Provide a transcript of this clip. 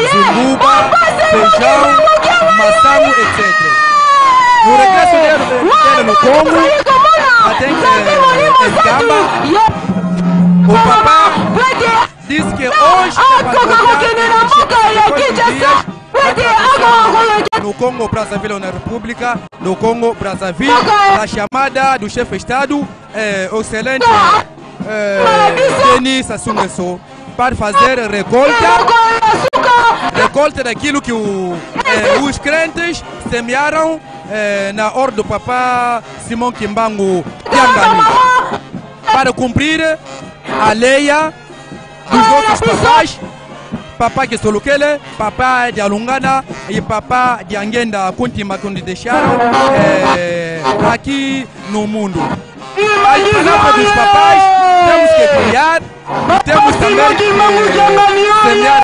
zimbuba, feijão, maçã, etc. No regresso dele no Congo, até em Gamba, o papá disse que hoje no Congo Brazzaville na República, no Congo Brazzaville, a chamada do chefe de Estado, o excelente Denis Sassou Nguesso, para fazer recolta daquilo que os crentes semearam na hora do papá Simão Kimbangu Tiangani, para cumprir a lei dos outros papás, papá que Solukele, papá de Alungana e papá de Angenda Kuntima, que nos deixaram aqui no mundo. As palavras dos papais temos que criar, temos também que semear